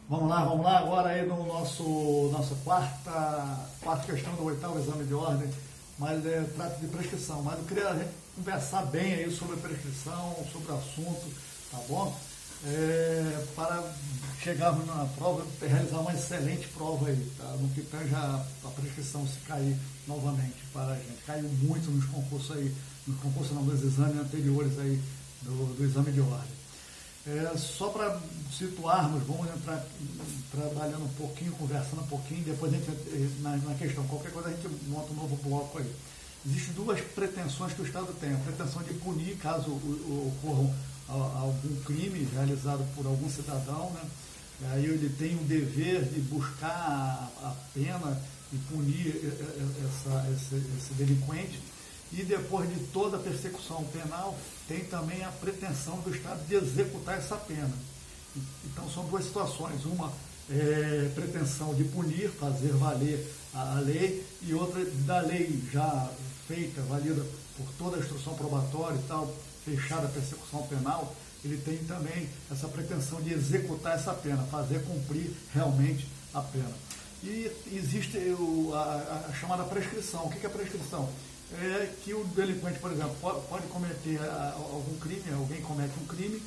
Vamos lá agora aí no nossa quarta questão do oitavo exame de ordem, mas trata de prescrição. Mas eu queria a gente conversar bem aí sobre a prescrição, sobre o assunto, tá bom? Para chegarmos na prova, realizar uma excelente prova aí, tá? No que tange a prescrição se cair novamente para a gente. Caiu muito nos concursos aí, nos exames anteriores aí do exame de ordem. Só para situarmos, vamos entrar trabalhando um pouquinho, conversando um pouquinho, depois a gente, na questão, qualquer coisa a gente monta um novo bloco aí. Existem duas pretensões que o Estado tem: a pretensão de punir caso ocorra algum crime realizado por algum cidadão, né? Aí ele tem o dever de buscar a pena e punir esse delinquente. E depois de toda a persecução penal, tem também a pretensão do Estado de executar essa pena. Então são duas situações: uma pretensão de punir, fazer valer a lei, e outra da lei já feita, valida por toda a instrução probatória e tal, fechada a persecução penal. Ele tem também essa pretensão de executar essa pena, fazer cumprir realmente a pena. E existe a chamada prescrição. O que é a prescrição? É que o delinquente, por exemplo, pode cometer algum crime, alguém comete um crime,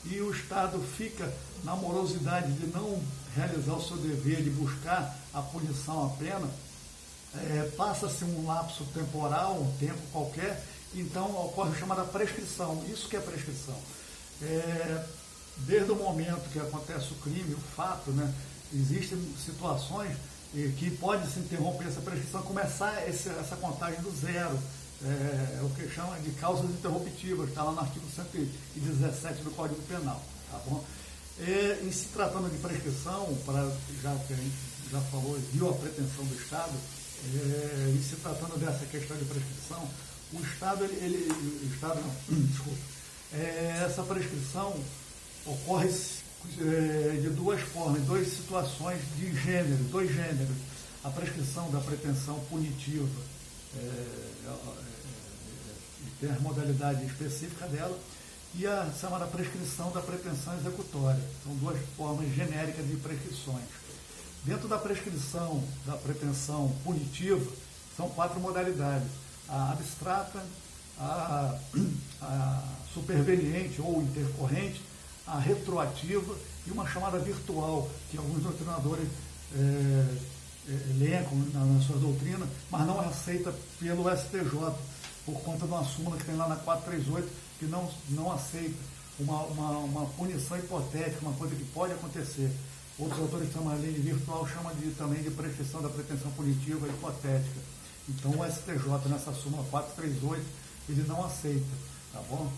e o Estado fica na morosidade de não realizar o seu dever de buscar a punição, a pena. Passa-se um lapso temporal, um tempo qualquer, então ocorre a chamada prescrição. Isso que é prescrição. Desde o momento que acontece o crime, o fato, né, existem situações que pode se interromper essa prescrição, começar essa contagem do zero. É o que chama de causas interruptivas, está lá no artigo 117 do Código Penal. Tá bom? Em se tratando de prescrição, já que a gente já falou, viu a pretensão do Estado, em se tratando dessa questão de prescrição, o Estado, essa prescrição ocorre de duas formas, duas situações de gênero, dois gêneros: a prescrição da pretensão punitiva, tem a modalidade específica dela, e a chamada prescrição da pretensão executória. São duas formas genéricas de prescrições. Dentro da prescrição da pretensão punitiva, são 4 modalidades: a abstrata, a superveniente ou intercorrente, a retroativa e uma chamada virtual, que alguns doutrinadores elencam na sua doutrina, mas não é aceita pelo STJ, por conta de uma súmula que tem lá na 438, que não aceita uma punição hipotética, uma coisa que pode acontecer. Outros autores chamam a lei virtual, chamam também de prescrição da pretensão punitiva hipotética. Então o STJ, nessa súmula 438, ele não aceita. Tá bom?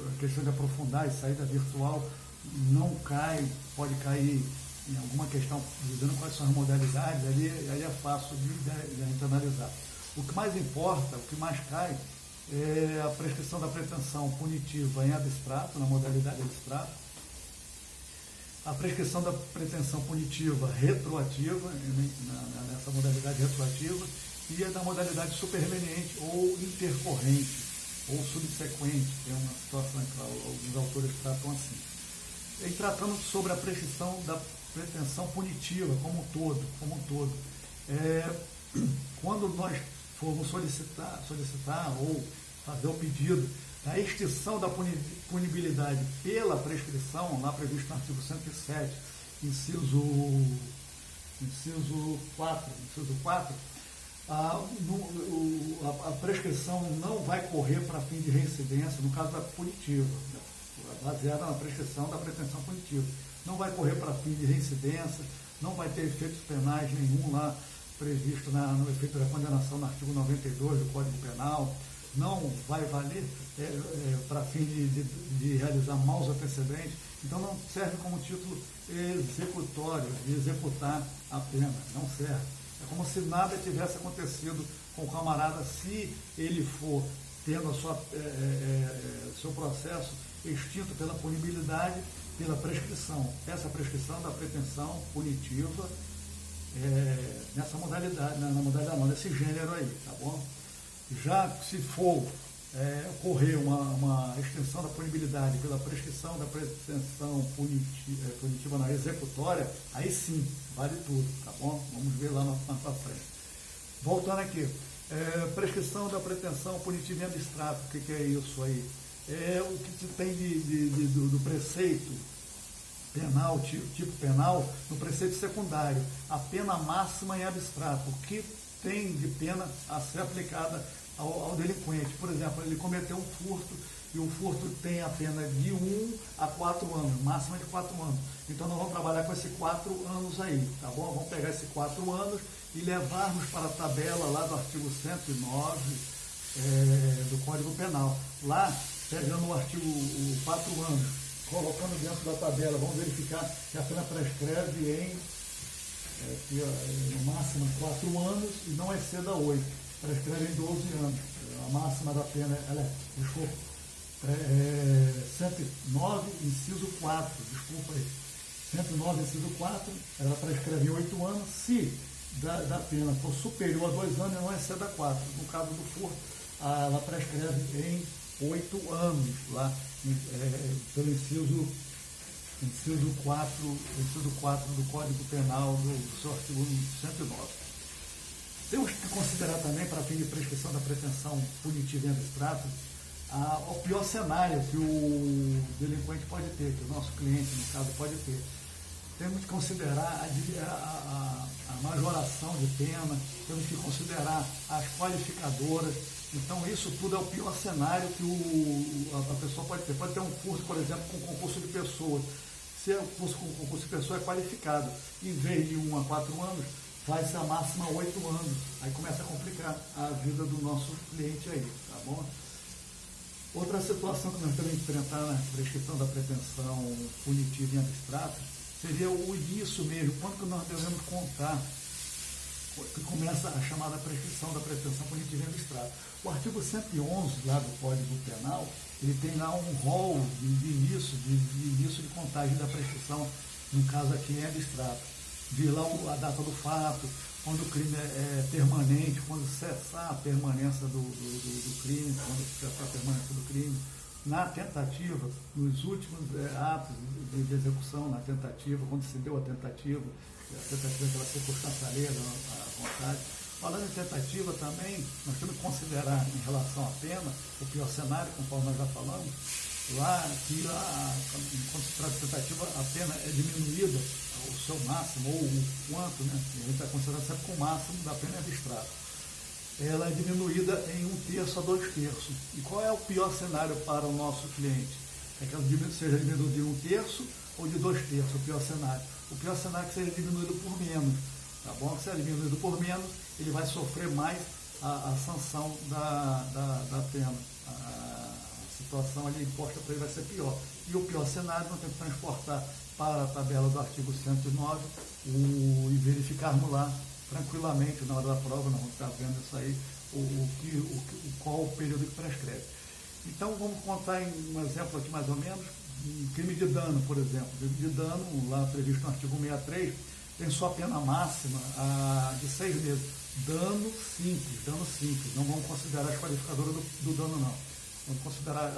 A questão de aprofundar e saída virtual não cai, pode cair em alguma questão dizendo quais são as modalidades, aí é fácil de a gente analisar. O que mais importa, o que mais cai, é a prescrição da pretensão punitiva em abstrato, na modalidade abstrata, a prescrição da pretensão punitiva retroativa, nessa modalidade retroativa, e a da modalidade superveniente ou intercorrente, ou subsequente, que é uma situação que alguns autores tratam assim. E tratando sobre a prescrição da pretensão punitiva como um todo, quando nós formos solicitar ou fazer o pedido da extinção da punibilidade pela prescrição, lá previsto no artigo 107, inciso 4, a prescrição não vai correr para fim de reincidência no caso da punitiva, baseada na prescrição da pretensão punitiva. Não vai correr para fim de reincidência, não vai ter efeitos penais nenhum lá previsto no efeito da condenação no artigo 92 do Código Penal, não vai valer para fim de realizar maus antecedentes, então não serve como título executório, de executar a pena, não serve. É como se nada tivesse acontecido com o camarada se ele for tendo seu processo extinto pela punibilidade, pela prescrição. Essa prescrição da pretensão punitiva nessa modalidade, na modalidade não, nesse gênero aí, tá bom? Já se for ocorrer uma extensão da punibilidade pela prescrição da pretensão punitiva na executória, aí sim, vale tudo, tá bom? Vamos ver lá na frente. Voltando aqui, prescrição da pretensão punitiva em abstrato, o que é isso aí? É o que se tem do preceito penal, tipo penal, no preceito secundário, a pena máxima em abstrato, o que tem de pena a ser aplicada ao delinquente. Por exemplo, ele cometeu um furto e o furto tem a pena de 1 a 4 anos, máxima de 4 anos. Então nós vamos trabalhar com esses 4 anos aí, tá bom? Vamos pegar esses 4 anos e levarmos para a tabela lá do artigo 109 do Código Penal. Lá, pegando o artigo 4 anos, colocando dentro da tabela, vamos verificar que a pena prescreve em no máximo 4 anos e não exceda 8. Prescreve em 12 anos. A máxima da pena, desculpa, 109, inciso 4, desculpa aí. 109, inciso 4, ela prescreve em 8 anos, se da pena for superior a 2 anos e não exceda 4. No caso do furto, ela prescreve em 8 anos, lá, pelo inciso 4 do Código Penal do seu artigo 109. Temos que considerar também, para fim de prescrição da pretensão punitiva em abstrato, o pior cenário que o delinquente pode ter, que o nosso cliente, no caso, pode ter. Temos que considerar a majoração de pena, temos que considerar as qualificadoras. Então, isso tudo é o pior cenário que a pessoa pode ter. Pode ter um curso, por exemplo, com concurso de pessoas. Se o curso com concurso de pessoas é qualificado, em vez de 1 a 4 anos, faz a máxima 8 anos. Aí começa a complicar a vida do nosso cliente aí, tá bom? Outra situação que nós temos que enfrentar na prescrição da pretensão punitiva em abstrato seria o início mesmo, quando que nós devemos contar que começa a chamada prescrição da pretensão punitiva em abstrato. O artigo 111 lá do Código Penal, ele tem lá um rol de início de contagem da prescrição, no caso aqui em abstrato. Vê lá a data do fato, quando o crime é permanente, quando cessar a permanência do crime, quando cessar a permanência do crime, na tentativa, nos últimos atos de execução, na tentativa, quando se deu a tentativa pela circunstância alheia à vontade. Falando em tentativa também, nós temos que considerar em relação à pena, o pior cenário, conforme nós já falamos, lá que quando se trata de tentativa, a pena é diminuída ao seu máximo, ou o quanto, né? A gente está considerando sempre com o máximo da pena abstrata. Ela é diminuída em 1/3 a 2/3. E qual é o pior cenário para o nosso cliente? É que ela seja diminuída de 1/3 ou de 2/3, o pior cenário. O pior cenário é que seja diminuído por menos. Tá bom? Se é diminuído por menos, ele vai sofrer mais a sanção da pena. A situação ali imposta para ele vai ser pior. E o pior cenário, nós temos que transportar para a tabela do artigo 109 e verificarmos lá tranquilamente, na hora da prova, nós vamos estar vendo isso aí, qual o período que prescreve. Então, vamos contar em um exemplo aqui mais ou menos, um crime de dano, por exemplo. Crime de dano, lá previsto no artigo 63, tem sua pena máxima de 6 meses. Dano simples. Não vamos considerar as qualificadoras do dano, não. Vamos considerar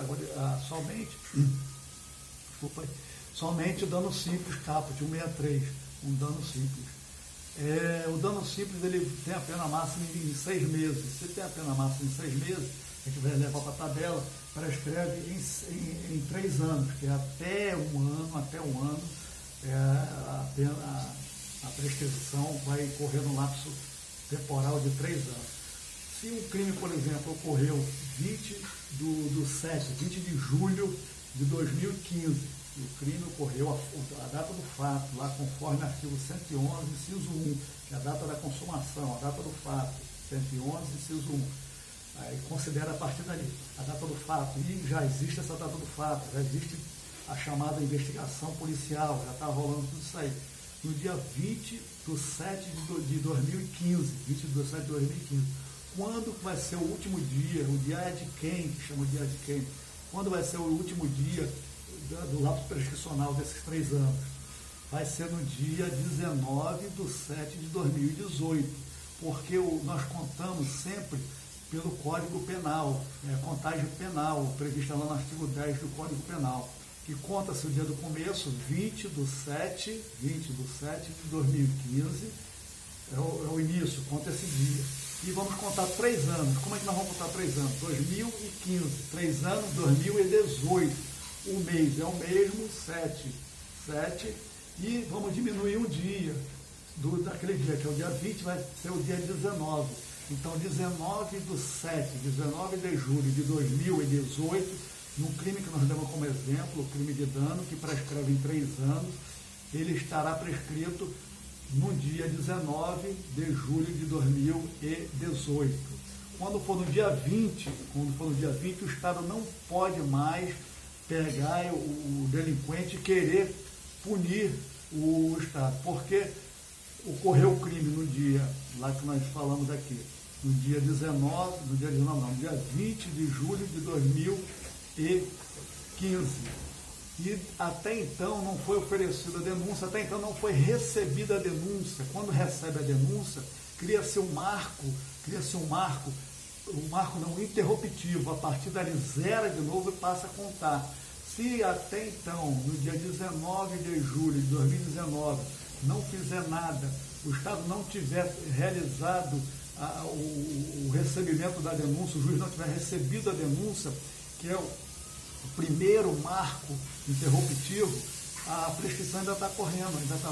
somente o dano simples, caput, 163, um dano simples. O dano simples, ele tem a pena máxima em 6 meses. Se tem a pena máxima em 6 meses, a gente vai levar para a tabela, prescreve em 3 anos, que é até um ano, a prescrição vai correr no lapso temporal de 3 anos. Se um crime, por exemplo, ocorreu 20 de julho de 2015, e o crime ocorreu, a data do fato, lá conforme artigo 111, inciso 1, que é a data da consumação, a data do fato, 111, inciso 1. Aí considera a partir dali a data do fato, e já existe essa data do fato, já existe a chamada investigação policial, já está rolando tudo isso aí. No dia 20 de 7 de 2015, quando vai ser o último dia, o dia de quem, que chama o dia de quem, quando vai ser o último dia do lapso prescricional desses 3 anos? Vai ser no dia 19 de 7 de 2018, porque nós contamos sempre pelo Código Penal, contagem penal, prevista lá no artigo 10 do Código Penal, que conta-se o dia do começo, 20/7 de 2015, é o início, conta esse dia. E vamos contar 3 anos. Como é que nós vamos contar 3 anos? 2015, 3 anos, 2018. O mês é o mesmo, 7, e vamos diminuir um dia daquele dia, que é o dia 20, vai ser o dia 19. Então, 19/7, 19 de julho de 2018, no crime que nós damos como exemplo, o crime de dano, que prescreve em 3 anos, ele estará prescrito no dia 19 de julho de 2018. Quando for no dia 20, o Estado não pode mais pegar o delinquente e querer punir o Estado, porque ocorreu o crime no dia, lá que nós falamos aqui, no dia 20 de julho de 2015. E até então não foi oferecida a denúncia, até então não foi recebida a denúncia. Quando recebe a denúncia, cria-se um marco não interruptivo, a partir dali zera de novo e passa a contar. Se até então, no dia 19 de julho de 2019, não fizer nada, o Estado não tiver realizado o recebimento da denúncia, o juiz não tiver recebido a denúncia, que é o primeiro marco interruptivo, a prescrição ainda está correndo, ainda está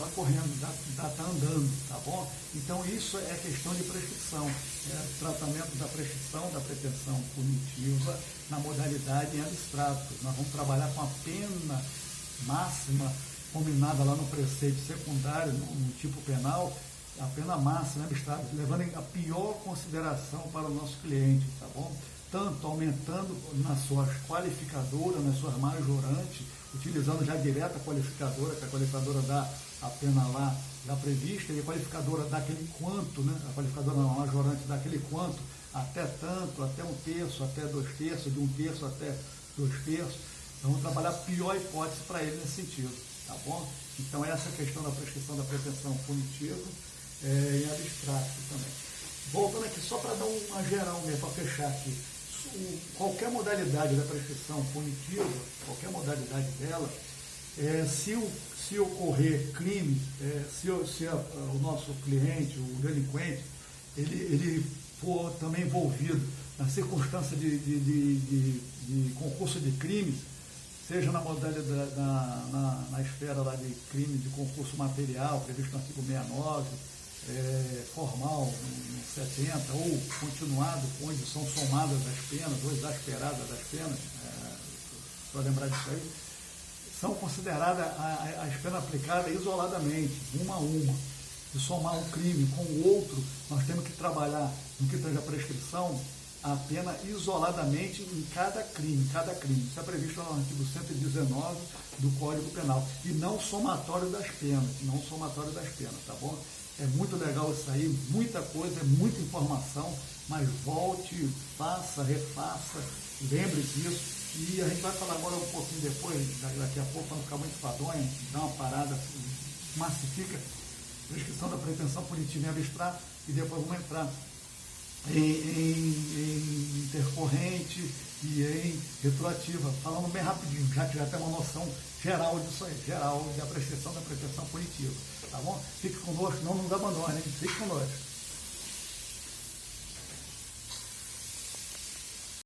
andando, tá bom? Então isso é questão de prescrição, tratamento da prescrição, da pretensão punitiva na modalidade em abstrato. Nós vamos trabalhar com a pena máxima combinada lá no preceito secundário, no tipo penal, a pena máxima em abstrato, levando a pior consideração para o nosso cliente, tá bom? Tanto aumentando nas suas qualificadoras, nas suas majorantes, utilizando já direto a qualificadora, que a qualificadora dá a pena lá já prevista, e a qualificadora dá aquele quanto, né? A qualificadora não, a majorante dá aquele quanto, até tanto, até 1/3, até 2/3, de 1/3 até 2/3. Então, vamos trabalhar a pior hipótese para ele nesse sentido, tá bom? Então, essa questão da prescrição da pretensão punitiva em abstrato também. Voltando aqui, só para dar uma geral mesmo, para fechar aqui. Qualquer modalidade da prescrição punitiva, qualquer modalidade dela, se ocorrer crime, se o nosso cliente, o delinquente, ele for também envolvido na circunstância de concurso de crimes, seja na modalidade, na esfera lá de crime de concurso material, previsto no artigo 69, formal no 70, ou continuado, onde são somadas as penas, ou exasperadas as penas, só lembrar disso aí, são consideradas as penas aplicadas isoladamente, uma a uma. De somar um crime com o outro, nós temos que trabalhar no que tange a prescrição, a pena isoladamente em cada crime. Isso é previsto no artigo 119 do Código Penal. E não somatório das penas, tá bom? É muito legal isso aí, muita coisa, muita informação, mas volte, faça, refaça, lembre disso. E a gente vai falar agora um pouquinho depois, daqui a pouco, para não ficar muito fadonho, dá uma parada, massifica, prescrição da pretensão punitiva em abstrato, e depois vamos entrar em intercorrente e em retroativa, falando bem rapidinho, já que já tem uma noção geral disso aí, geral da prescrição da pretensão punitiva, tá bom? Fique conosco, não nos abandone, fique conosco.